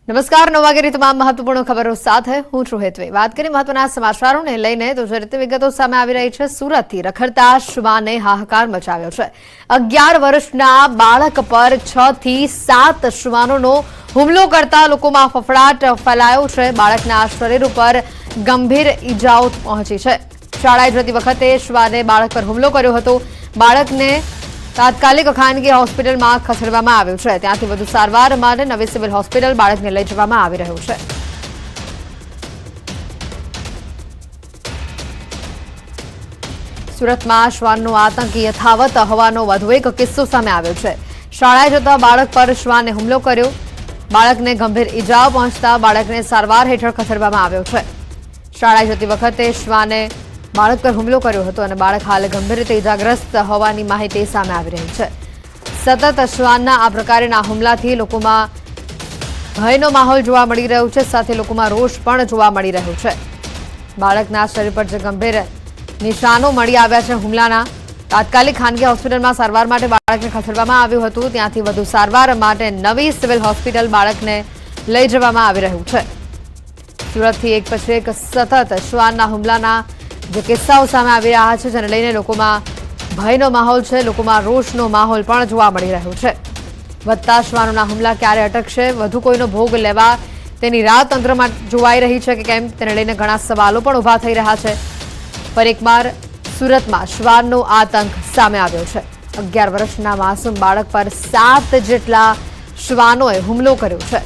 નમસ્કાર 9 વાગ્યાની તમામ મહત્વપૂર્ણ ખબરો સાથે હું છું હેતવી। વાત કરીએ મહત્વના સમાચારોને લઈને તો જે રીતે વિગતો સામે આવી રહી છે, સુરતથી રખડતા શ્વાને હાહાકાર મચાવ્યો છે। 11 વર્ષના બાળક પર 6 થી 7 શ્વાનોનો હુમલો કરતા લોકોમાં ફફડાટ ફેલાયો છે। બાળકના શરીર ઉપર ગંભીર ઈજાઓ પહોંચી છે। શાળાએ જતી વખતે શ્વાને બાળક પર હુમલો કર્યો હતો। બાળકને તાત્કાલિક ખાનગી હોસ્પિટલમાં ખસેડવામાં આવ્યું છે। ત્યાંથી વધુ સારવાર માટે નવી સિવિલ હોસ્પિટલ બાળકને લઈ જવામાં આવી રહ્યું છે। સુરતમાં શ્વાનનો આતંક યથાવત હોવાનો વધુ એક કિસ્સો સામે આવ્યો છે। શાળાએ જતા બાળક પર શ્વાને હુમલો કર્યો। બાળકને ગંભીર ઈજાઓ પહોંચતા બાળકને સારવાર હેઠળ ખસેડવામાં આવ્યો છે। શાળાએ જતી વખતે શ્વાને બાળક પર હુમલો કર્યો હતો અને બાળક હાલ ગંભીર રીતે ઇજાગ્રસ્ત હોવાની માહિતી સામે આવી રહી છે। સતત શ્વાનના આ પ્રકારના હુમલાથી લોકોમાં ભયનો માહોલ જોવા મળી રહ્યો છે, સાથે લોકોમાં રોષ પણ જોવા મળી રહ્યો છે। બાળકના શરીર પર જે ગંભીર નિશાનો મળી આવ્યા છે હુમલાના, તાત્કાલિક ખાનગી હોસ્પિટલમાં સારવાર માટે બાળકને ખસેડવામાં આવ્યું હતું। ત્યાંથી વધુ સારવાર માટે નવી સિવિલ હોસ્પિટલ બાળકને લઈ જવામાં આવી રહ્યું છે। સુરતથી એક પછી એક સતત શ્વાનના હુમલાના જે કિસ્સાઓ સામે આવી રહ્યા છે, જેને લઈને લોકોમાં ભયનો માહોલ છે, લોકોમાં રોષનો માહોલ પણ જોવા મળી રહ્યો છે। વધતા શ્વાનોના હુમલા ક્યારે અટકશે, વધુ કોઈનો ભોગ લેવા તેની રાહ તંત્રમાં જોવાઈ રહી છે કે કેમ, તેને લઈને ઘણા સવાલો પણ ઊભા થઈ રહ્યા છે। ફરી એકવાર સુરતમાં શ્વાનનો આતંક સામે આવ્યો છે। 11 વર્ષના માસૂમ બાળક પર 7 જેટલા શ્વાનોએ હુમલો કર્યો છે।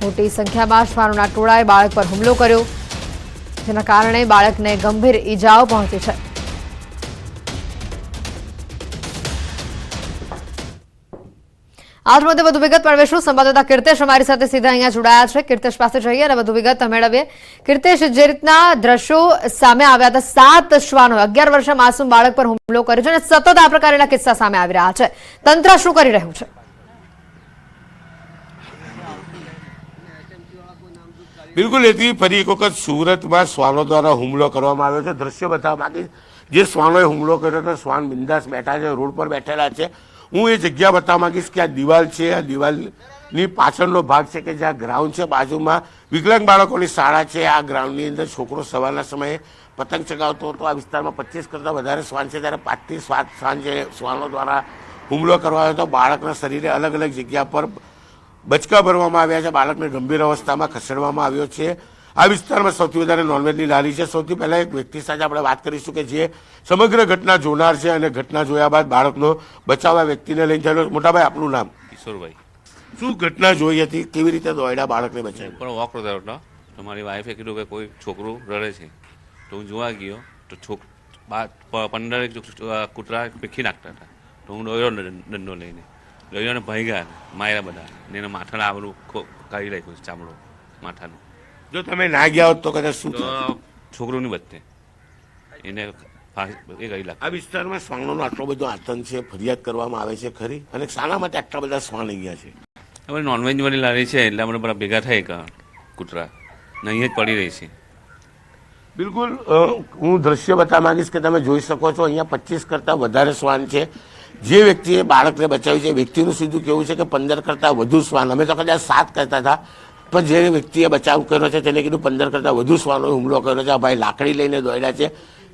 મોટી સંખ્યામાં શ્વાનોના ટોળાએ બાળક પર હુમલો કર્યો, જેના કારણે બાળકને ગંભીર ઈજાઓ પહોંચી છે। આજ મુદ્દે વધુ વિગત મેળવીશું। સંવાદદાતા કીર્તેશ અમારી સાથે સીધા અહીંયા જોડાયા છે। કીર્તેશ પાસે જઈએ અને વધુ વિગત મેળવીએ। કીર્તેશ, જે રીતના દ્રશ્યો સામે આવ્યા હતા, 7 શ્વાનો 11 વર્ષના માસૂમ બાળક પર હુમલો કર્યો છે અને સતત આ પ્રકારના કિસ્સા સામે આવી રહ્યા છે, તંત્ર શું કરી રહ્યું છે? બિલકુલ એથી ફરી એક વખત સુરતમાં શ્વાનો દ્વારા હુમલો કરવામાં આવ્યો છે। દ્રશ્ય બતાવવા માંગીશ, જે શ્વાનોએ હુમલો કર્યો હતો, શ્વાન બિંદાસ બેઠા છે, રોડ પર બેઠેલા છે। હું એ જગ્યા બતાવવા માંગીશ કે આ દિવાલ છે, આ દિવાલની પાછળનો ભાગ છે કે જ્યાં ગ્રાઉન્ડ છે, બાજુમાં વિકલાંગ બાળકોની શાળા છે। આ ગ્રાઉન્ડની અંદર છોકરો સવારના સમયે પતંગ ચગાવતો હતો। આ વિસ્તારમાં 25 કરતાં વધારે શ્વાન છે, ત્યારે 5 થી 7 શ્વાન છે શ્વાનો દ્વારા હુમલો કરવામાં આવ્યો હતો। બાળકના શરીરે અલગ અલગ જગ્યા પર બચકા ભરવામાં આવ્યા છે। બાળકને ગંભીર અવસ્થામાં ખસેડવામાં આવ્યો છે। આ વિસ્તારમાં સૌથી વધારે નોનવેજની લારી છે। સૌથી પહેલા એક વ્યક્તિ સાથે આપણે વાત કરીશું કે જે સમગ્ર ઘટના જોનાર છે અને ઘટના જોયા બાદ બાળકનો બચાવ આ વ્યક્તિને લઈને થયેલો। મોટાભાઈ, આપનું નામ? કિશોરભાઈ। શું ઘટના જોઈ હતી, કેવી રીતે દોડ્યા બાળકને બચાવ્યું? પણ વોક કરતો હતો તો મારી વાઈફે કીધું કે કોઈ છોકરું રડે છે, તો હું જોવા ગયો તો 15 કૂતરા પીખી નાખતા હતા। તો હું દોડ્યો દંડો લઈને, દોડ્યોને ભાગ્યા, માર્યા બધા, ને એના માથાને આ બધું કાઢી નાખ્યું છે, ચામડો માથાનું। જો તમે ના ગયા હોત તો કદાચ શું તો છોકરુંની વચ્ચે એને એ કરી લાગ। આ વિસ્તારમાં શ્વાનોનો આટલો બધો આતંક છે, ફરિયાદ કરવામાં આવે છે ખરી? અને શાના માટે આટલા બધા શ્વાન અહીંયા છે? હવે નોનવેજ વાળી લારી છે એટલે આપણે બધા ભેગા થાય કૂતરા ને અહીંયા જ પડી રહી છે। બિલકુલ, હું દ્રશ્ય બતાવવા માંગીશ કે તમે જોઈ શકો છો, અહીંયા 25 કરતાં વધારે શ્વાન છે। જે વ્યક્તિએ બાળકને બચાવ્યું છે, વ્યક્તિનું સીધું કેવું છે કે 15 કરતાં વધુ શ્વાન, અમે તો કદાચ 7 કહેતા હતા, પણ જે વ્યક્તિએ બચાવ કર્યો છે તેને કીધું 15 કરતાં વધુ શ્વાનોએ હુમલો કર્યો છે। આ ભાઈ લાકડી લઈને દોડ્યા છે,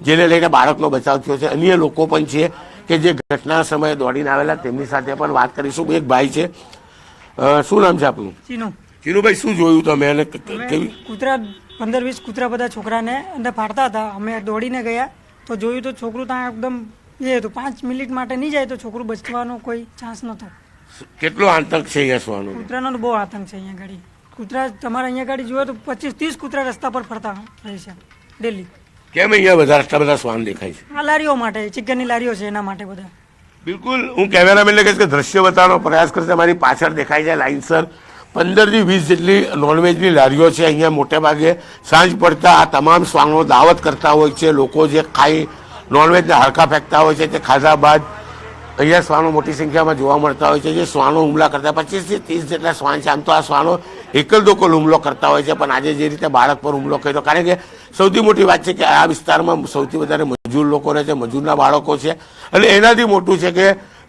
જેને લઈને બાળકનો બચાવ થયો છે। અન્ય લોકો પણ છે કે જે ઘટના સમયે દોડીને આવેલા, તેમની સાથે પણ વાત કરીશું। એક ભાઈ છે, શું નામ છે આપનું? ચીનુભાઈ, શું જોયું તમે અને કેવી? કૂતરા 15-20 કૂતરા બધા છોકરાને અંદર ફાડતા હતા। અમે દોડીને ગયા તો જોયું તો છોકરું ત્યાં એકદમ એ હતું, 5 મિનિટ માટે નહીં જાય તો છોકરું બચવાનો કોઈ ચાન્સ નહોતો। કેટલો આતંક છે અહીંયા શ્વાનો? કૂતરાનો બહુ આતંક છે અહીંયા ગાડી। કૂતરા તમારે અહીંયા ગાડી જોયો તો 25-30 કૂતરા રસ્તા પર ફરતા રહે છે ડેલી। કેમ અહીંયા બધા આટલા બધા શ્વાન દેખાય છે? આ લારીઓ માટે, ચિકનની લારીઓ છે એના માટે બધા। બિલકુલ, હું કેમેરામેનને કહીશ કે દ્રશ્ય બતાવવાનો પ્રયાસ કરશે। મારી પાછળ દેખાય છે લાઇનસર 15 થી 20 જેટલી નોનવેજની લારીઓ છે। અહીંયા મોટે ભાગે સાંજ પડતા આ તમામ શ્વાનો દાવત કરતા હોય છે। લોકો જે ખાઈ નોનવેજના હાડકા ફેંકતા હોય છે, તે ખાધા બાદ અહીંયા શ્વાનો મોટી સંખ્યામાં જોવા મળતા હોય છે। જે શ્વાનો હુમલા કરતા 25 થી 30 જેટલા શ્વાન છે। આમ તો આ શ્વાનો એકલ દોકલ હુમલો કરતા હોય છે, પણ આજે જે રીતે બાળક પર હુમલો કર્યો, કારણ કે સૌથી મોટી વાત છે કે આ વિસ્તારમાં સૌથી વધારે મજૂર લોકો રહે છે, મજૂરના બાળકો છે, અને એનાથી મોટું છે કે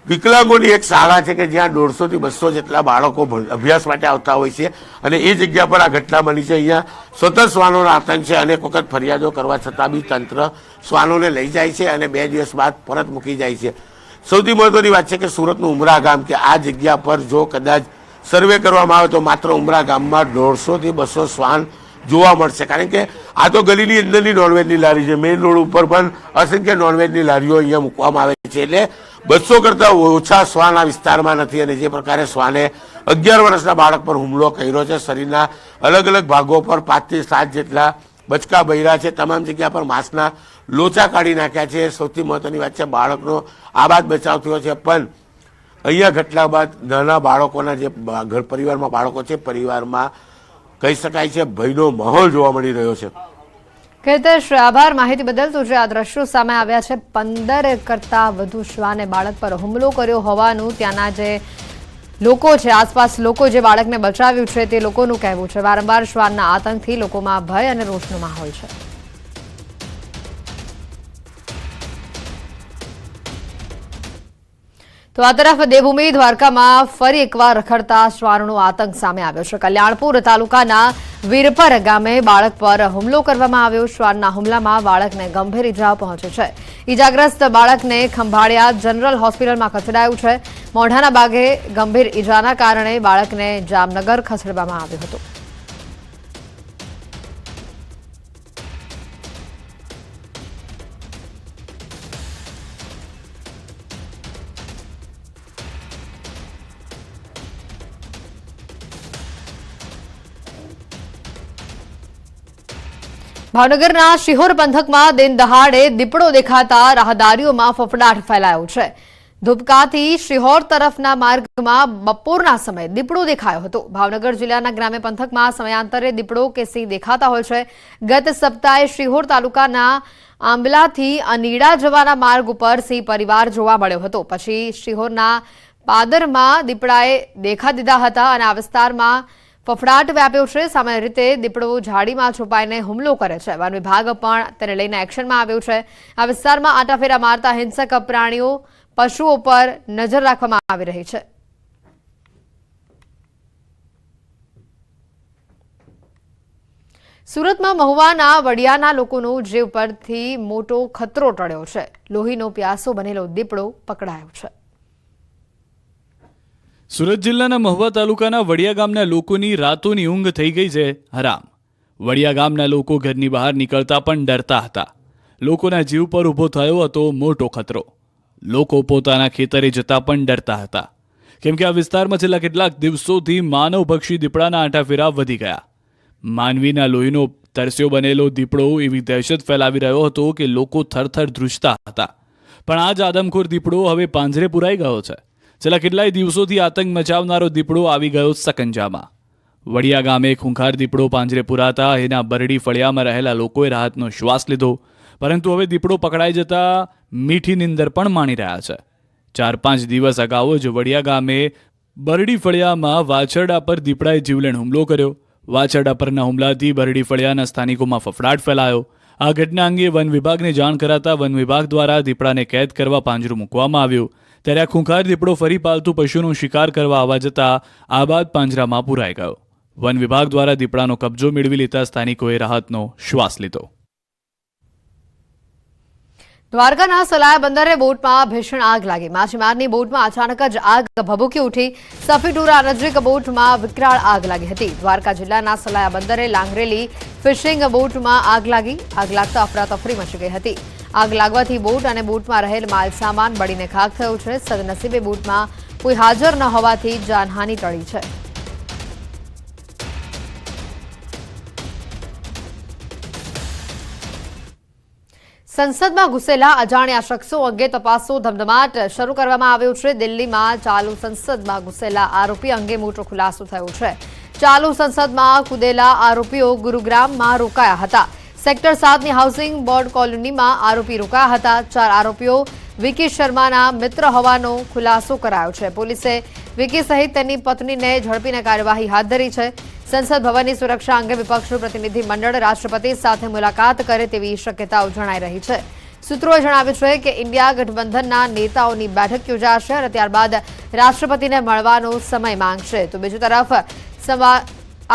વિકલાંગોની એક શાળા છે કે જ્યાં 150 થી 200 જેટલા બાળકો અભ્યાસ માટે આવતા હોય છે અને એ જગ્યા પર આ ઘટના બની છે. અહીંયા સતત શ્વાનોનો આતંક છે. અનેક વખત ફરિયાદો કરવા છતાં બી તંત્ર શ્વાનોને લઈ જાય છે અને 2 દિવસ બાદ પરત મૂકી જાય છે. સૌથી મહત્વની વાત છે કે સુરતનું ઉમરા ગામ કે આ જગ્યા પર જો કદાચ સર્વે કરવામાં આવે તો માત્ર ઉમરા ગામમાં 150 થી 200 શ્વાન જોવા મળશે. કારણ કે આ તો ગલીની અંદરની નોનવેજની લારી છે. મેઇન રોડ ઉપર પણ અસંખ્ય નોનવેજની લારીઓ અહીંયા મૂકવામાં આવે છે. એટલે 200 કરતાં ઓછા શ્વાન આ વિસ્તારમાં નથી. અને જે પ્રકારે શ્વાને 11 વર્ષના બાળક પર હુમલો કર્યો છે, શરીરના અલગ અલગ ભાગો પર 5 થી 7 જેટલા બચકા બૈરા છે, તમામ જગ્યા પર માંસના લોચા કાઢી નાખ્યા છે. સૌથી મહત્વની વાત છે બાળકનો આ બાદ બચાવ થયો છે. પણ અહીંયા ઘટના બાદ નાના બાળકોના જે ઘર પરિવારમાં બાળકો છે, પરિવારમાં કહી શકાય છે ભયનો માહોલ જોવા મળી રહ્યો છે. કીર્તેશ, આભાર માહિતી બદલ. તો જે આ દ્રશ્યો સામે આવ્યા છે, 15 કરતાં વધુ શ્વાને બાળક પર હુમલો કર્યો હોવાનું ત્યાંના જે લોકો છે, આસપાસ લોકો જે બાળકને બચાવ્યું છે તે લોકોનું કહેવું છે. વારંવાર શ્વાનના આતંકથી લોકોમાં ભય અને રોષનો માહોલ છે. તો આ તરફ દેવભૂમિ દ્વારકામાં ફરી એકવાર રખડતા શ્વાનનો આતંક સામે આવ્યો છે. કલ્યાણપુર તાલુકાના વીરપર ગામે બાળક પર હુમલો કરવામાં આવ્યો. શ્વાનના હુમલામાં બાળકને ગંભીર ઈજાઓ પહોંચી છે. ઈજાગ્રસ્ત બાળકને ખંભાળિયા જનરલ હોસ્પિટલમાં ખસેડાયું છે. મોઢાના ભાગે ગંભીર ઈજાના કારણે બાળકને જામનગર ખસેડવામાં આવ્યું હતું. ભાવનગરના શિહોર પંથકમાં દિન દહાડે દીપડો દેખાતા રાહદારીઓમાં ફફડાટ ફેલાયો છે. ધુબકાથી શિહોર તરફના માર્ગમાં બપોરના સમયે દીપડો દેખાયો હતો. ભાવનગર જિલ્લાના ગ્રામ્ય પંથકમાં સમયાંતરે દીપડો કે સિંહ દેખાતા હોય છે. ગત સપ્તાહે શિહોર તાલુકાના આંબલાથી અનીડા જવાના માર્ગ ઉપર સિંહ પરિવાર જોવા મળ્યો હતો. પછી શિહોરના પાદરમાં દીપડાએ દેખા દીધા હતા અને આ વિસ્તારમાં ફફડાટ વ્યાપ્યો છે. સામાન્ય રીતે દીપડો ઝાડીમાં છુપાઈને હુમલો કરે છે. વન વિભાગ પણ તેને લઈને એક્શનમાં આવ્યું છે. આ વિસ્તારમાં આંટાફેરા મારતા હિંસક પ્રાણીઓ, પશુઓ પર નજર રાખવામાં આવી રહી છે. સુરતમાં મહુવાના વડિયાના લોકોનો જીવ પરથી મોટો ખતરો ટળ્યો છે. લોહીનો પ્યાસો બનેલો દીપડો પકડાયો છે. સુરત જિલ્લાના મહુવા તાલુકાના વડિયા ગામના લોકોની રાતોની ઊંઘ થઈ ગઈ છે હરામ. વડિયા ગામના લોકો ઘરની બહાર નીકળતા પણ ડરતા હતા. લોકોના જીવ પર ઊભો થયો હતો મોટો ખતરો. લોકો પોતાના ખેતરે જતા પણ ડરતા હતા, કેમ કે આ વિસ્તારમાં છેલ્લા કેટલાક દિવસોથી માનવભક્ષી દીપડાના આંટાફેરા વધી ગયા. માનવીના લોહીનો તરસ્યો બનેલો દીપડો એવી દહેશત ફેલાવી રહ્યો હતો કે લોકો થરથર ધ્રુજતા હતા. પણ આ જ આદમખોર દીપડો હવે પાંજરે પુરાઈ ગયો છે. છેલ્લા કેટલાય દિવસોથી આતંક મચાવનારો દીપડો આવી ગયો સકંજામાં. વડિયા ગામે ખૂંખાર દીપડો પાંજરે પુરાતા એના બરડી ફળિયામાં રહેલા લોકોએ રાહતનો શ્વાસ લીધો. પરંતુ હવે દીપડો પકડાઈ જતા મીઠી નિંદર પણ માણી રહ્યા છે. 4-5 દિવસ અગાઉ જ વડિયા ગામે બરડી ફળિયામાં વાછરડા પર દીપડાએ જીવલેણ હુમલો કર્યો. વાછરડા પરના હુમલાથી બરડી ફળિયાના સ્થાનિકોમાં ફફડાટ ફેલાયો. આ ઘટના અંગે વન વિભાગને જાણ કરાતા વન વિભાગ દ્વારા દીપડાને કેદ કરવા પાંજરું મૂકવામાં આવ્યું. ત્યારે આ ખૂંખાર દીપડો ફરી પાલતુ પશુનો શિકાર કરવા આવવા જતા આ બાદ પાંજરામાં પુરાઈ ગયો. વન વિભાગ દ્વારા દીપડાનો કબજો મેળવી લેતા સ્થાનિકોએ રાહતનો શ્વાસ લીધો. દ્વારકાના સલાયા બંદરે બોટમાં ભીષણ આગ લાગી. માછીમારની બોટમાં અચાનક જ આગ ભભૂકી ઉઠી. સફીટુરા નજીક બોટમાં વિકરાળ આગ લાગી હતી. દ્વારકા જિલ્લાના સલાયા બંદરે લાંગરેલી ફિશિંગ બોટમાં આગ લાગી. આગ લાગતા અફરાતફરી મચી ગઈ હતી. આગ લાગવાથી બોટ અને બોટમાં રહેલ માલ સામાન બળીને ખાખ થયો છે. સદનસીબે બોટમાં કોઈ હાજર ન હોવાથી જાનહાનિ ટળી છે. સંસદમાં ઘૂસેલા અજાણ્યા શખ્સો અંગે તપાસનો ધમધમાટ શરૂ કરવામાં આવ્યો છે. દિલ્હીમાં ચાલુ સંસદમાં ઘૂસેલા આરોપી અંગે મોટો ખુલાસો થયો છે. ચાલુ સંસદમાં કૂદેલા આરોપીઓ ગુરુગ્રામમાં રોકાયા હતા. સેક્ટર 7ની હાઉસિંગ બોર્ડ કોલોનીમાં આરોપી રોકાયા હતા. 4 આરોપીઓ વિકી શર્માના મિત્ર હોવાનો ખુલાસો કરાયો છે. પોલીસે વિકી સહિત તેની પત્નીને ઝડપીને કાર્યવાહી હાથ ધરી છે. સંસદ ભવનની સુરક્ષા અંગે વિપક્ષનું પ્રતિનિધિ મંડળ રાષ્ટ્રપતિ સાથે મુલાકાત કરે તેવી શક્યતાઓ જણાઈ રહી છે. સૂત્રોએ જણાવ્યું છે કે ઇન્ડિયા ગઠબંધનના નેતાઓની બેઠક યોજાશે અને ત્યારબાદ રાષ્ટ્રપતિને મળવાનો સમય માંગશે. તો બીજી તરફ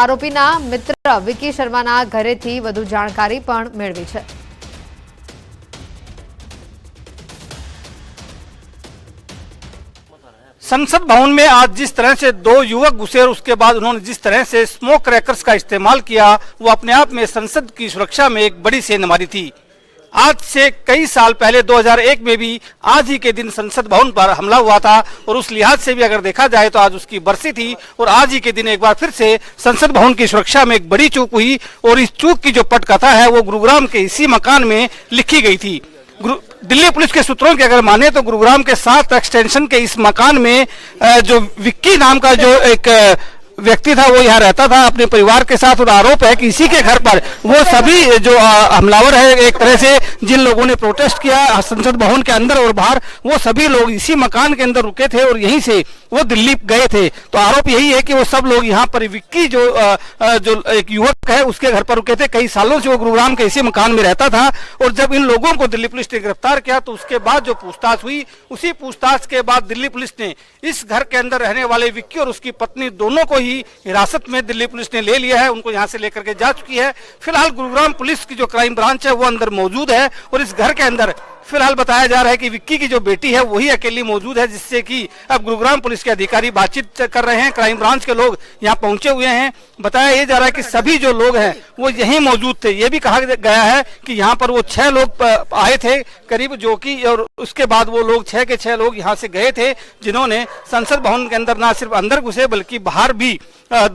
આરોપીના મિત્ર વિકી શર્માના ઘરેથી વધુ જાણકારી પણ મેળવી છે. संसद भवन में आज जिस तरह से दो युवक घुसे और उसके बाद उन्होंने जिस तरह से स्मोक क्रैकर्स का इस्तेमाल किया, वो अपने आप में संसद की सुरक्षा में एक बड़ी सेंधमारी थी। आज से कई साल पहले 2001 में भी आज ही के दिन संसद भवन पर हमला हुआ था और उस लिहाज से भी अगर देखा जाए तो आज उसकी बरसी थी और आज ही के दिन एक बार फिर से संसद भवन की सुरक्षा में एक बड़ी चूक हुई और इस चूक की जो पटकथा है वो गुरुग्राम के इसी मकान में लिखी गई थी। दिल्ली पुलिस के सूत्रों की अगर माने तो गुरुग्राम के 7 एक्सटेंशन के इस मकान में जो विक्की नाम का जो एक व्यक्ति था वो यहाँ रहता था अपने परिवार के साथ और आरोप है कि इसी के घर पर वो सभी जो हमलावर है एक तरह से जिन लोगों ने प्रोटेस्ट किया संसद भवन के अंदर और बाहर, वो सभी लोग इसी मकान के अंदर रुके थे और यहीं से वो दिल्ली गए थे। तो आरोप यही है कि वो सब लोग यहाँ पर विक्की जो एक युवक है उसके घर पर रुके थे। कई सालों से वो गुरुग्राम के इसी मकान में रहता था और जब इन लोगों को दिल्ली पुलिस ने गिरफ्तार किया तो उसके बाद जो पूछताछ हुई, उसी पूछताछ के बाद दिल्ली पुलिस ने इस घर के अंदर रहने वाले विक्की और उसकी पत्नी दोनों को ही हिरासत में दिल्ली पुलिस ने ले लिया है। उनको यहां से लेकर के जा चुकी है। फिलहाल गुरुग्राम पुलिस की जो क्राइम ब्रांच है वो अंदर मौजूद है और इस घर के अंदर फिलहाल बताया जा रहा है कि विक्की की जो बेटी है वही अकेली मौजूद है, जिससे कि अब गुरुग्राम पुलिस के अधिकारी बातचीत कर रहे हैं। क्राइम ब्रांच के लोग यहाँ पहुंचे हुए हैं। बताया ये जा रहा है कि सभी जो लोग हैं वो यहीं मौजूद थे। ये भी कहा गया है कि यहाँ पर वो 6 लोग आए थे करीब, जो कि और उसके बाद वो लोग 6 के 6 लोग यहाँ से गए थे, जिन्होंने संसद भवन के अंदर ना सिर्फ अंदर घुसे बल्कि बाहर भी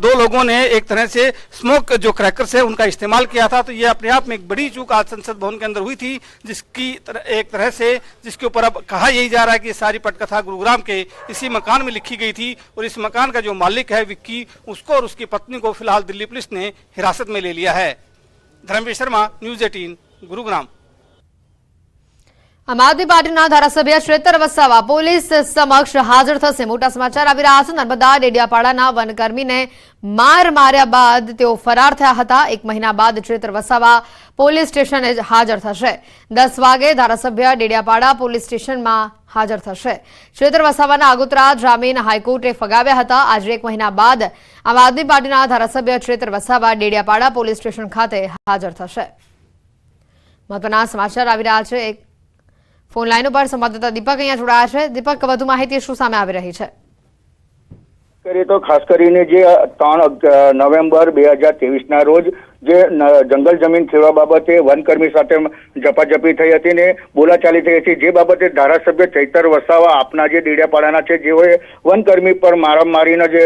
2 लोगों ने एक तरह से स्मोक जो क्रैकर्स है उनका इस्तेमाल किया था। तो ये अपने आप में एक बड़ी चूक आज संसद भवन के अंदर हुई थी, जिसके ऊपर अब कहा यही जा रहा है कि सारी पटकथा गुरुग्राम के इसी मकान में लिखी गई थी और इस मकान का जो मालिक है विक्की, उसको और उसकी पत्नी को फिलहाल दिल्ली पुलिस ने हिरासत में ले लिया है। धर्मवीर शर्मा, न्यूज 18, गुरुग्राम। આમ આદમી પાર્ટીના ધારાસભ્ય શ્વેતર વસાવા પોલીસ સમક્ષ હાજર થશે. મોટા સમાચાર આવી રહ્યા છે. નર્મદા ડેડિયાપાડાના વનકર્મીને માર માર્યા બાદ તેઓ ફરાર થયા હતા. 1 મહિના બાદ શ્વેતર વસાવા પોલીસ સ્ટેશને હાજર થશે. 10 વાગે ધારાસભ્ય ડેડિયાપાડા પોલીસ સ્ટેશનમાં હાજર થશે. શ્વેતર વસાવાના આગોતરા જામીન હાઈકોર્ટે ફગાવ્યા હતા. આજે 1 મહિના બાદ આમ આદમી પાર્ટીના ધારાસભ્ય શ્વેતર વસાવા ડેડિયાપાડા પોલીસ સ્ટેશન ખાતે હાજર થશે. મહત્વના સમાચાર આવી રહ્યા છે. ફોન લાઈન ઉપર સંવાદદાતા દીપક અહીંયા જોડાયા છે. દીપક, વધુ માહિતી શું સામે આવી રહી છે? કરીએ તો ખાસ કરીને જે 3 નવેમ્બર 2023 રોજ જે જંગલ જમીન ખેડવા બાબતે વનકર્મી સાથે ઝપાઝપી થઈ હતી ને બોલાચાલી થઈ હતી, જે બાબતે ધારાસભ્ય ચૈતર વસાવા આપના જે ડેડિયાપાડાના છે જેઓએ વનકર્મી પર મારામારીના જે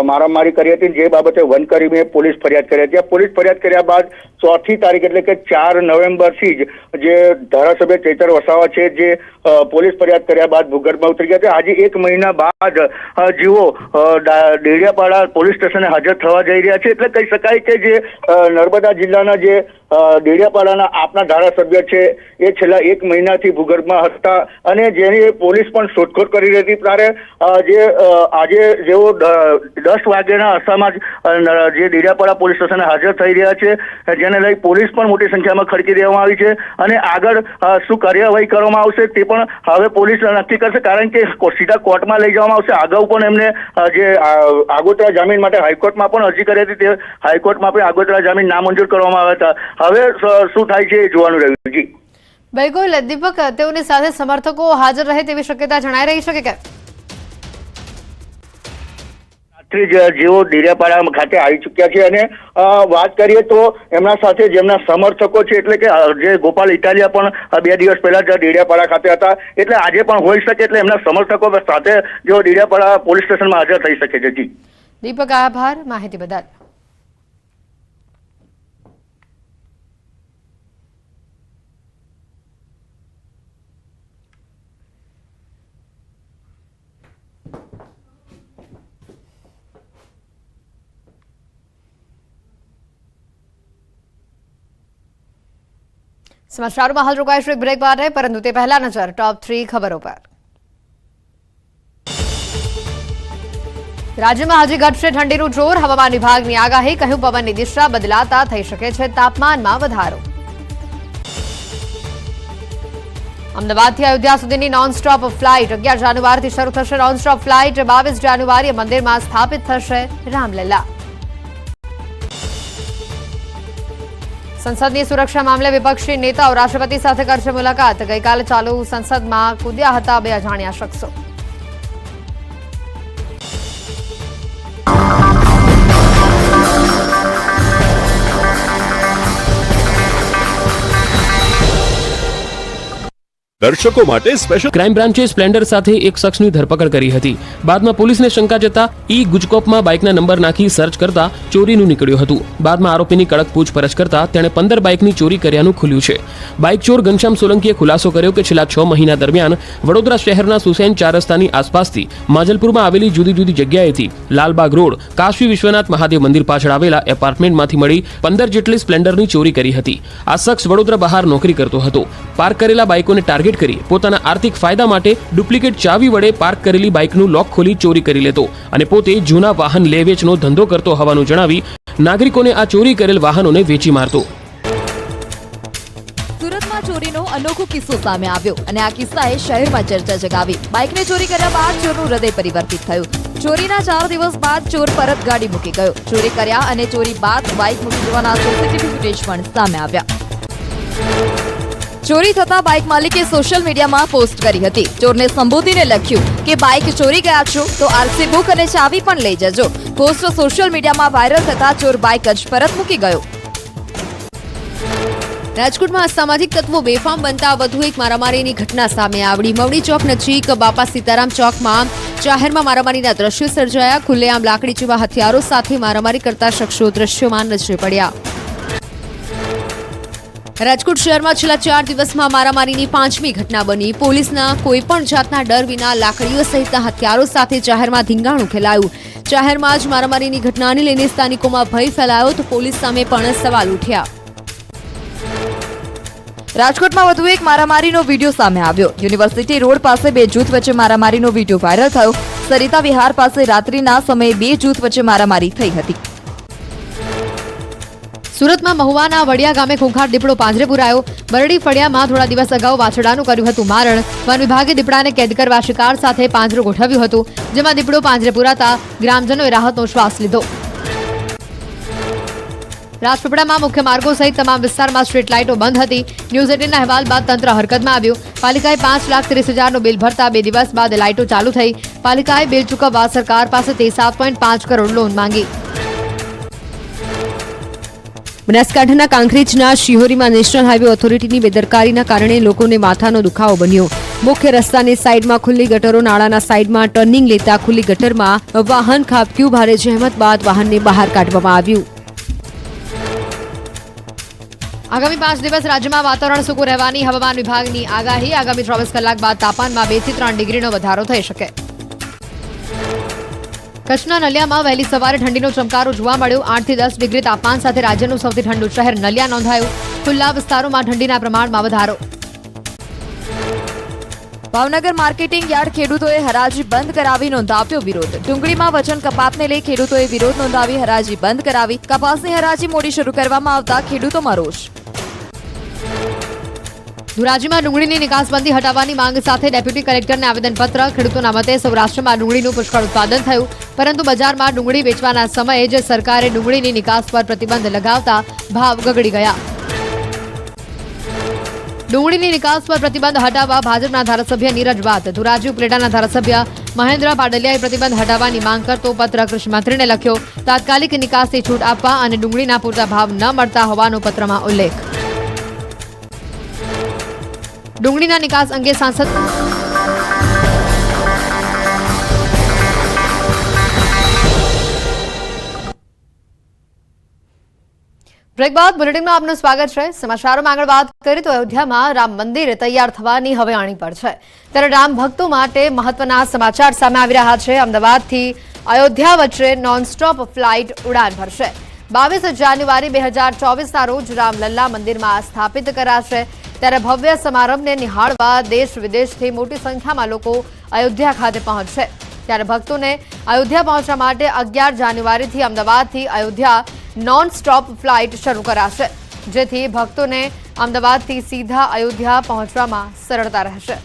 મારામારી કરી હતી, જે બાબતે વનકર્મીએ પોલીસ ફરિયાદ કરી હતી. પોલીસ ફરિયાદ કર્યા બાદ 4મી તારીખ એટલે કે 4 નવેમ્બરથી જ જે ધારાસભ્ય ચૈતર વસાવા છે જે પોલીસ ફરિયાદ કર્યા બાદ ભૂગર્ભમાં ઉતરી ગયા છે. આજે 1 મહિના બાદ જેઓ ડેડિયાપાડા પોલીસ સ્ટેશને હાજર થવા જઈ રહ્યા છે. એટલે કહી શકાય કે જે નર્મદા જિલ્લાના જે ડેડિયાપાડાના આપના ધારાસભ્ય છે એ છેલ્લા 1 મહિનાથી ભૂગર્ભમાં હતા અને જેની પોલીસ પણ શોધખોળ કરી રહી હતી. ત્યારે જે આજે જેઓ 10 વાગ્યાના અરસામાં જ જે ડેડિયાપાડા પોલીસ સ્ટેશને હાજર થઈ રહ્યા છે, જેને લઈ પોલીસ પણ મોટી સંખ્યામાં ખડકી દેવામાં આવી છે અને આગળ શું કાર્યવાહી કરવામાં આવશે તે પણ હવે પોલીસ નક્કી કરશે, કારણ કે સીધા કોર્ટમાં લઈ જવામાં આવશે. અગાઉ પણ એમને જે આગોતરા જામીન માટે હાઈકોર્ટમાં પણ અરજી કરી હતી, તે હાઈકોર્ટમાં પણ આગોતરા જામીન નામંજૂર કરવામાં આવ્યા હતા. હવે શું થાય છે એ જોવાનું રહ્યું. જી બિલકુલ દીપક, તેઓની સાથે સમર્થકો હાજર રહે તેવી શક્યતા જણાઈ રહી છે કે જેઓ ડેડિયાપાડા ખાતે આવી ચુક્યા છે અને વાત કરીએ તો એમના સાથે જેમના સમર્થકો છે એટલે કે જે ગોપાલ ઇટાલિયા પણ 2 દિવસ પહેલા જ ડેડિયાપાડા ખાતે હતા, એટલે આજે પણ હોઈ શકે, એટલે એમના સમર્થકો સાથે જેઓ ડેડિયાપાડા પોલીસ સ્ટેશનમાં હાજર થઈ શકે છે. જી દીપક, આભાર માહિતી બદલ. સમાચારોમાં હાલ રોકાઈશું એક બ્રેક બાદ, પરંતુ તે પહેલા નજર ટોપ 3 ખબરો પર. રાજ્યમાં હજી ઘટશે ઠંડીનું જોર. હવામાન વિભાગની આગાહી. કહ્યું પવનની દિશા બદલાતા થઈ શકે છે તાપમાનમાં વધારો. અમદાવાદથી અયોધ્યા સુધીની નોન સ્ટોપ ફ્લાઇટ 11 જાન્યુઆરીથી શરૂ થશે. નોન સ્ટોપ ફ્લાઇટ 22 જાન્યુઆરીએ મંદિરમાં સ્થાપિત થશે રામલલ્લા. સંસદની સુરક્ષા મામલે વિપક્ષી નેતાઓ રાષ્ટ્રપતિ સાથે કરશે મુલાકાત. ગઈકાલે ચાલુ સંસદમાં કૂદ્યા હતા 2 અજાણ્યા શખ્સો. દર્શકો માટે સ્પેશિયલ ક્રાઇમ બ્રાન્ચે સ્પ્લેન્ડર સાથે એક શખ્સની ધરપકડ કરી હતી. બાદમાં પોલીસને શંકા જતા ગુજકોપમાં બાઇકના નંબર નાખી સર્ચ કરતા ચોરીનું નીકળ્યું હતું. બાદમાં આરોપીની કડક પૂછપરછ કરતા તેણે 15 બાઇકની ચોરી કર્યાનું ખુલ્યું છે. બાઇક ચોર ઘનશ્યામ સોલંકીએ ખુલાસો કર્યો કે છેલ્લા 6 મહિના દરમિયાન વડોદરા શહેરના સુસેન 4 રસ્તાની આસપાસથી માજલપુરમાં આવેલી જુદી જુદી જગ્યાએથી લાલબાગ રોડ કાશી વિશ્વનાથ મહાદેવ મંદિર પાછળ આવેલા એપાર્ટમેન્ટમાંથી મળી 15 જેટલી સ્પ્લેન્ડરની ચોરી કરી હતી. આ શખ્સ વડોદરા બહાર નોકરી કરતો હતો. પાર્ક કરેલા બાઇકોને ટાર્ગેટ કરી પોતાના આર્થિક ફાયદા માટે ડુપ્લિકેટ ચાવી વડે પાર્ક કરેલી બાઇકનું લોક ખોલી ચોરી કરી લેતો અને પોતે જૂના વાહન લે વેચનો ધંધો કરતો હોવાનું જણાવી નાગરિકોને આ ચોરી કરેલ વાહનોને વેચી મારતો. સુરતમાં ચોરીનો અનોખો કિસ્સો સામે આવ્યો અને આ કિસ્સાએ શહેરમાં ચર્ચા જગાવી. બાઇકને ચોરી કર્યા બાદ ચોરનું હૃદય પરિવર્તિત થયું. ચોરીના 4 દિવસ બાદ ચોર પરત ગાડી મૂકી ગયો. ચોરી કર્યા અને ચોરી બાદ બાઇક મૂકી જવાના સીસીટીવી ફૂટેજ પણ સામે આવ્યા. ચોરી થતા બાઇક માલિકે સોશિયલ મીડિયામાં પોસ્ટ કરી હતી. ચોરને સંબોધીને લખ્યું કે બાઇક ચોરી ગયા છો તો આરસી બુક અને ચાવી પણ લઈ જજો. પોસ્ટ સોશિયલ મીડિયામાં વાયરલ થતા ચોર બાઇક જ પરત મૂકી ગયો. રાજકોટમાં અસામાજિક તત્વો બેફામ બનતા વધુ એક મારામારીની ઘટના સામે આવી. મવડી ચોક નજીક બાપા સીતારામ ચોકમાં જાહેરમાં મારામારીના દ્રશ્યો સર્જાયા. ખુલ્લેઆમ લાકડી જેવા હથિયારો સાથે મારામારી કરતા શખ્સો દ્રશ્યોમાં નજરે પડ્યા. રાજકોટ શહેરમાં છેલ્લા 4 દિવસમાં મારામારીની 5મી ઘટના બની. પોલીસના કોઈ પણ જાતના ડર વિના લાકડીઓ સહિતના હથિયારો સાથે જાહેરમાં ધીંગાણું ફેલાયું. જાહેરમાં જ મારામારીની ઘટનાને લઈને સ્થાનિકોમાં ભય ફેલાયો તો પોલીસ સામે પણ સવાલ ઉઠ્યા. રાજકોટમાં વધુ એક મારામારીનો વિડીયો સામે આવ્યો. યુનિવર્સિટી રોડ પાસે 2 જૂથ વચ્ચે મારામારીનો વિડીયો વાયરલ થયો. સરિતા વિહાર પાસે રાત્રિના સમયે 2 જૂથ વચ્ચે મારામારી થઈ હતી. સુરતમાં મહુવાના વડિયા ગામે ખૂંખાર દીપડો પાંજરે પુરાયો. બરડી ફળિયામાં થોડા દિવસ અગાઉ વાછરડાનું કર્યું હતું મારણ. વન વિભાગે દીપડાને કેદ કરવા શિકાર સાથે પાંજરું ગોઠવ્યું હતું, જેમાં દીપડો પાંજરે પુરાતા ગ્રામજનોએ રાહતનો શ્વાસ લીધો. રાજપીપળામાં મુખ્ય માર્ગો સહિત તમામ વિસ્તારમાં સ્ટ્રીટ લાઇટો બંધ હતી. ન્યૂઝ 18ના અહેવાલ બાદ તંત્ર હરકતમાં આવ્યું. પાલિકાએ 5,30,000નું બિલ ભરતા 2 દિવસ બાદ લાઇટો ચાલુ થઈ. પાલિકાએ બિલ ચૂકવવા સરકાર પાસેથી 7.5 કરોડ લોન માંગી. બનાસકાંઠાના કાંકરેજના શિહોરીમાં નેશનલ હાઈવે ઓથોરિટીની બેદરકારીના કારણે લોકોને માથાનો દુખાવો બન્યો. મુખ્ય રસ્તાની સાઈડમાં ખુલ્લી ગટરો, નાળાના સાઈડમાં ટર્નિંગ લેતા ખુલ્લી ગટરમાં વાહન ખાબક્યું. ભારે જહેમત બાદ વાહનને બહાર કાઢવામાં આવ્યું. આગામી 5 દિવસ રાજ્યમાં વાતાવરણ સૂકું રહેવાની હવામાન વિભાગની આગાહી. આગામી 24 કલાક બાદ તાપમાનમાં 2 થી 3 ડિગ્રીનો વધારો થઈ શકે. કચ્છના નલિયામાં વહેલી સવારે ઠંડીનો ચમકારો જોવા મળ્યો. 8 થી 10 ડિગ્રી તાપમાન સાથે રાજ્યનું સૌથી ઠંડુ શહેર નલિયા નોંધાયું. ખુલ્લા વિસ્તારોમાં ઠંડીના પ્રમાણમાં વધારો. ભાવનગર માર્કેટિંગ યાર્ડ ખેડૂતોએ હરાજી બંધ કરાવી નોંધાવ્યો વિરોધ. ડુંગળીમાં વજન કપાતને લઈ ખેડૂતોએ વિરોધ નોંધાવી હરાજી બંધ કરાવી. કપાસની હરાજી મોડી શરૂ કરવામાં આવતા ખેડૂતોમાં રોષ. ધોરાજીમાં ડુંગળીની નિકાસબંધી હટાવવાની માંગ સાથે ડેપ્યુટી કલેક્ટરને આવેદનપત્ર. ખેડૂતોના મતે સૌરાષ્ટ્રમાં ડુંગળીનું પુષ્કળ ઉત્પાદન થયું, પરંતુ બજારમાં ડુંગળી વેચવાના સમયે જ સરકારે ડુંગળીની નિકાસ પર પ્રતિબંધ લગાવતા ભાવ ગગડી ગયા. ડુંગળીની નિકાસ પર પ્રતિબંધ હટાવવા ભાજપના ધારાસભ્ય નીરજ બાત, ધોરાજી ઉપલેટાના ધારાસભ્ય મહેન્દ્ર પાડલિયાએ પ્રતિબંધ હટાવવાની માંગ કરતો પત્ર કૃષિમંત્રીને લખ્યો. તાત્કાલિક નિકાસથી છૂટ આપવા અને ડુંગળીના પૂરતા ભાવ ન મળતા હોવાનો પત્રમાં ઉલ્લેખ. ડુંગળીના નિકાસ અંગે સાંસદ બ્રેક બાદ બુલેટિનમાં આપનું સ્વાગત છે. સમાચારોમાં આગળ વાત કરીએ તો અયોધ્યામાં રામ મંદિર તૈયાર થવાની હવે આણી પર છે, ત્યારે રામ ભક્તો માટે મહત્વના સમાચાર સામે આવી રહ્યા છે. અમદાવાદથી અયોધ્યા વચ્ચે નોનસ્ટોપ ફ્લાઇટ ઉડાન ભરશે. 22 જાન્યુઆરી 2024ના રોજ રામલલ્લા મંદિરમાં સ્થાપિત કરાશે. ત્યારે ભવ્ય સમારંભને નિહાળવા દેશ વિદેશથી મોટી સંખ્યામાં લોકો અયોધ્યા ખાતે પહોંચશે. ત્યારે ભક્તોને અયોધ્યા પહોંચવા માટે 11 જાન્યુઆરીથી અમદાવાદથી અયોધ્યા નોન સ્ટોપ ફ્લાઇટ શરૂ કરાશે, જેથી ભક્તોને અમદાવાદથી સીધા અયોધ્યા પહોંચવામાં સરળતા રહેશે.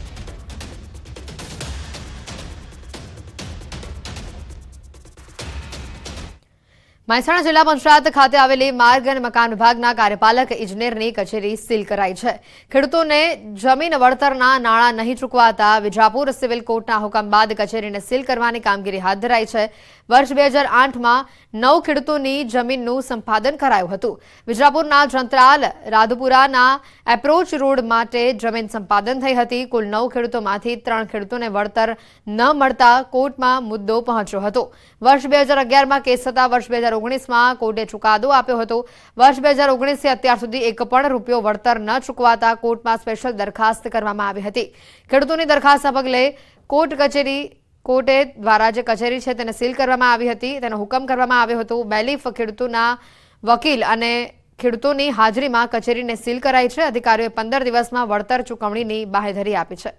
મહેસાણા જિલ્લા પંચાયત ખાતે આવેલી માર્ગ અને મકાન વિભાગના કાર્યપાલક ઇજનેરની કચેરી સીલ કરાઈ છે. ખેડૂતોને જમીન વળતરના નાણાં નહીં ચૂકવાતા વિજાપુર સિવિલ કોર્ટના હુકમ બાદ કચેરીને સીલ કરવાની કામગીરી હાથ ધરાઈ છે. વર્ષ 2008માં 9 ખેડૂતોની જમીનનું સંપાદન કરાયું હતું. વિજાપુરના જંત્રાલ રાધુપુરાના એપ્રોચ રોડ માટે જમીન સંપાદન થઈ હતી. કુલ 9 ખેડૂતોમાંથી 3 ખેડૂતોને વળતર ન મળતા કોર્ટમાં મુદ્દો પહોંચ્યો હતો. વર્ષ 2011માં કેસ થતા વર્ષ 2019માં કોર્ટે ચુકાદો આપ્યો હતો. વર્ષ 2019થી અત્યાર સુધી એક પણ રૂપિયો વળતર ન ચૂકવાતા કોર્ટમાં સ્પેશિયલ દરખાસ્ત કરવામાં આવી હતી. ખેડૂતોની દરખાસ્તના પગલે કોર્ટે દ્વારા જે કચેરી છે તેને સીલ કરવામાં આવી હતી. તેનો હુકમ કરવામાં આવ્યો હતો. બેલીફ ખેડૂતોના વકીલ અને ખેડૂતોની હાજરીમાં કચેરીને સીલ કરાઈ છે. અધિકારીઓએ 15 દિવસમાં વળતર ચૂકવણીની બાંહેધરી આપી છે.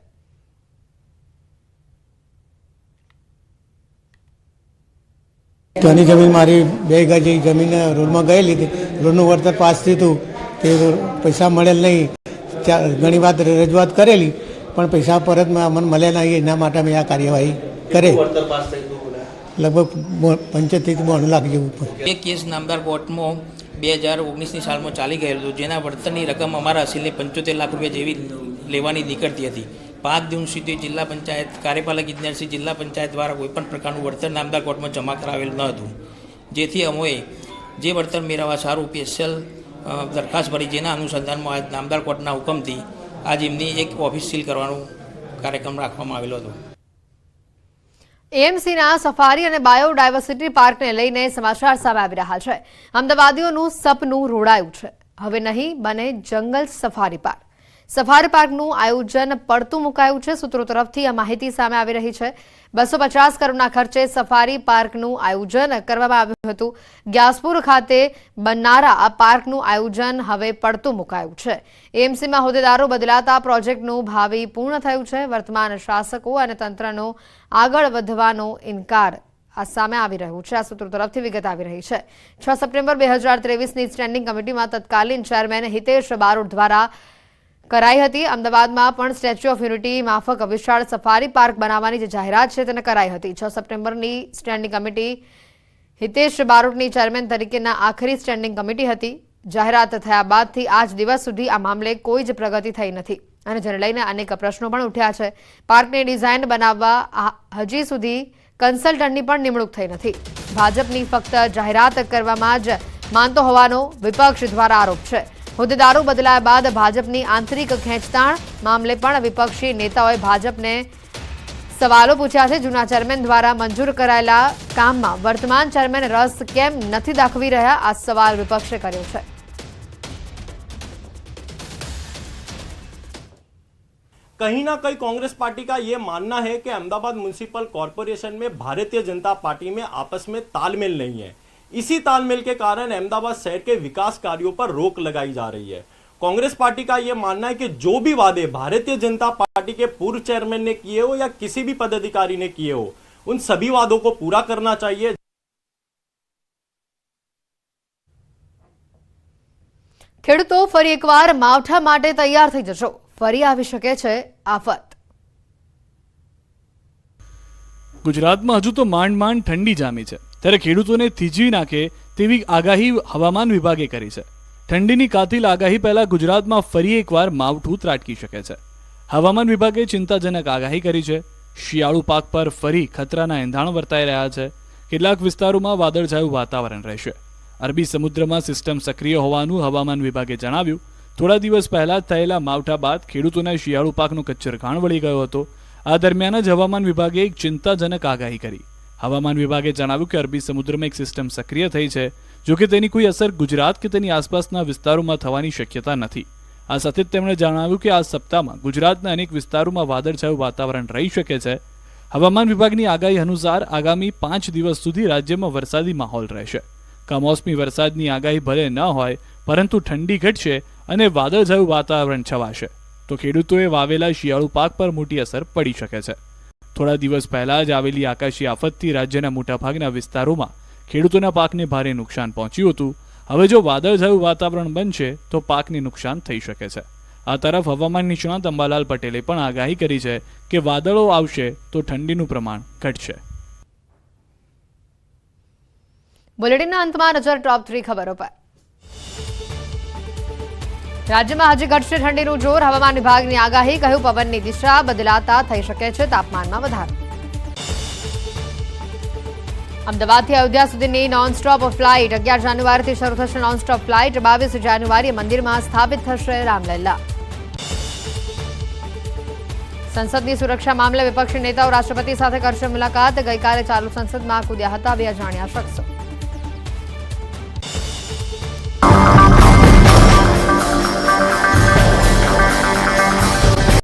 ત્યાંની જમીન મારી 2 ગજ જમીન રોડમાં ગયેલી હતી. રોડનું વળતર પાસ થયું હતું તે પૈસા મળેલ નહીં. ઘણી વાત રજૂઆત કરેલી પણ પૈસા પરત અમને મળ્યા નહીં. એના માટે અમે આ કાર્યવાહી કરે. લગભગ 75-92 લાખ જેવું. એ કેસ નામદાર કોર્ટમાં 2019ની સાલમાં ચાલી ગયેલું હતું, જેના વળતરની રકમ અમારા અસીલને 75 લાખ રૂપિયા જેવી લેવાની નીકળતી હતી. 5 દિવસ સુધી જિલ્લા પંચાયત કાર્યપાલક ઇજનેરશ્રી જિલ્લા પંચાયત દ્વારા કોઈપણ પ્રકારનું વળતર નામદાર કોર્ટમાં જમા કરાવેલું ન હતું. જેથી અમે જે વળતર મેળવવા સારું સ્પેશિયલ દરખાસ્ત ભરી, જેના અનુસંધાનમાં આજ નામદાર કોર્ટના હુકમથી આજ એમની એક ઓફિસ સીલ કરવાનો કાર્યક્રમ રાખવામાં આવેલો હતો. એએમસીના સફારી અને બાયોડાયવર્સિટી પાર્કને લઈને સમાચાર સામે આવી રહ્યા છે. અમદાવાદીઓનું સપનું રોડાયું છે. હવે નહીં બને જંગલ સફારી પાર્ક. સફારી પાર્કનું આયોજન પડતું મુકાયું છે. સૂત્રો તરફથી આ માહિતી સામે આવી રહી છે. 250 કરોડના ખર્ચે સફારી પાર્કનું આયોજન કરવામાં આવ્યું હતું. ગ્યાસપુર ખાતે બનનારા આ પાર્કનું આયોજન હવે પડતું મુકાયું છે. એએમસીમાં હોદ્દેદારો બદલાતા પ્રોજેક્ટનું ભાવિ પૂર્ણ થયું છે. વર્તમાન શાસકો અને તંત્રનો આગળ વધવાનો ઇનકાર આ સામે આવી રહ્યું છે. આ સૂત્રો તરફથી વિગત આવી રહી છે. 6 સપ્ટેમ્બર 2023ની સ્ટેન્ડિંગ કમિટીમાં તત્કાલીન ચેરમેન હિતેશ બારોટ દ્વારા કરાઈ હતી. અમદાવાદમાં પણ સ્ટેચ્યુ ઓફ યુનિટી માફક વિશાળ સફારી પાર્ક બનાવવાની જે જાહેરાત છે તેને કરાઈ હતી. 6 સપ્ટેમ્બરની સ્ટેન્ડિંગ કમિટી હિતેશ બારોટની ચેરમેન તરીકેના આખરી સ્ટેન્ડિંગ કમિટી હતી. જાહેરાત થયા બાદથી આજ દિવસ સુધી આ મામલે કોઈ જ પ્રગતિ થઈ નથી અને જેને લઈને અનેક પ્રશ્નો પણ ઉઠ્યા છે. પાર્કની ડિઝાઇન બનાવવા હજી સુધી કન્સલ્ટન્ટની પણ નિમણૂક થઈ નથી. ભાજપની ફક્ત જાહેરાત કરવામાં જ માનતો હોવાનો વિપક્ષ દ્વારા આરોપ છે. હોદ્દેદારો બદલાયા બાદ ભાજપની આંતરિક ખેંચતાણ મામલે પણ વિપક્ષી નેતાઓએ ભાજપને સવાલો પૂછ્યા છે. જૂના ચેરમેન દ્વારા મંજૂર કરાયેલા કામમાં વર્તમાન ચેરમેન રસ કેમ નથી દાખવી રહ્યા, આ સવાલ વિપક્ષે કર્યો છે. कहीं ना कहीं कांग्रेस पार्टी का ये मानना है कि अहमदाबाद म्युनिसिपल कॉरपोरेशन में भारतीय जनता पार्टी में आपस में तालमेल नहीं है. इसी तालमेल के कारण अहमदाबाद शहर के विकास कार्यों पर रोक लगाई जा रही है. कांग्रेस पार्टी का यह मानना है कि जो भी वादे भारतीय जनता पार्टी के पूर्व चेयरमैन ने किए हो या किसी भी पदाधिकारी ने किए हो, उन सभी वादों को पूरा करना चाहिए. ખેડૂતો ફરી એકવાર માવઠા માટે તૈયાર થઈ જશો. ફરી આવી શકે છે આફત. ગુજરાતમાં હજુ તો માંડ માંડ ઠંડી જામી છે, ત્યારે ખેડૂતોને થીજી નાખે તેવી આગાહી હવામાન વિભાગે કરી છે. ઠંડીની કાતિલ આગાહી પહેલા ગુજરાતમાં ફરી એકવાર માવઠું ત્રાટકી શકે છે. હવામાન વિભાગે ચિંતાજનક આગાહી કરી છે. શિયાળુ પાક પર ફરી ખતરાના એંધાણ વર્તાઈ રહ્યા છે. કેટલાક વિસ્તારોમાં વાદળછાયું વાતાવરણ રહેશે. અરબી સમુદ્રમાં સિસ્ટમ સક્રિય હોવાનું હવામાન વિભાગે જણાવ્યું. થોડા દિવસ પહેલા થયેલા માવઠા બાદ ખેડૂતોના શિયાળુ પાકનો કચ્છર ઘાણ વળી ગયો હતો. આ દરમિયાન જ હવામાન વિભાગે એક ચિંતાજનક આગાહી કરી. હવામાન વિભાગે જણાવ્યું કે અરબી સમુદ્રમાં એક સિસ્ટમ સક્રિય થઈ છે, જો કે તેની કોઈ અસર ગુજરાત કે તેની આસપાસના વિસ્તારોમાં થવાની શક્યતા નથી. આ સાથે જ તેમણે જણાવ્યું કે આ સપ્તાહમાં ગુજરાતના અનેક વિસ્તારોમાં વાદળછાયું વાતાવરણ રહી શકે છે. હવામાન વિભાગની આગાહી અનુસાર આગામી 5 દિવસ સુધી રાજ્યમાં વરસાદી માહોલ રહેશે. કમોસમી વરસાદની આગાહી ભલે ન હોય, પરંતુ ઠંડી ઘટશે અને વાદળછાયું વાતાવરણ છવાશે તો ખેડૂતોએ વાવેલા શિયાળુ પાક પર મોટી અસર પડી શકે છે. થોડા દિવસ પહેલા જ આવેલી આકાશી આફતથી રાજ્યના મોટાભાગના વિસ્તારોમાં ખેડૂતોના પાકને ભારે નુકસાન પહોંચ્યું હતું. હવે જો વાદળછાયું વાતાવરણ બનશે તો પાકને નુકસાન થઈ શકે છે. આ તરફ હવામાન નિષ્ણાત અંબાલાલ પટેલે પણ આગાહી કરી છે કે વાદળો આવશે તો ઠંડીનું પ્રમાણ ઘટશે. બુલેટિનના અંતમાં નજર ટોપ 3 ખબરો પર. રાજ્યમાં હજી ઘટશે ઠંડીનું જોર. હવામાન વિભાગની આગાહી. કહ્યું પવનની દિશા બદલાતા થઈ શકે છે તાપમાનમાં વધારો. અમદાવાદથી અયોધ્યા સુધીની નોનસ્ટોપ ફ્લાઇટ 11 જાન્યુઆરીથી શરૂ થશે. નોનસ્ટોપ ફ્લાઇટ 22 જાન્યુઆરીએ મંદિરમાં સ્થાપિત થશે રામલલ્લા. સંસદની સુરક્ષા મામલે વિપક્ષી નેતાઓ રાષ્ટ્રપતિ સાથે કરશે મુલાકાત. ગઈકાલે ચાલુ સંસદમાં કૂદ્યા હતા બે અજાણ્યા શખ્સો.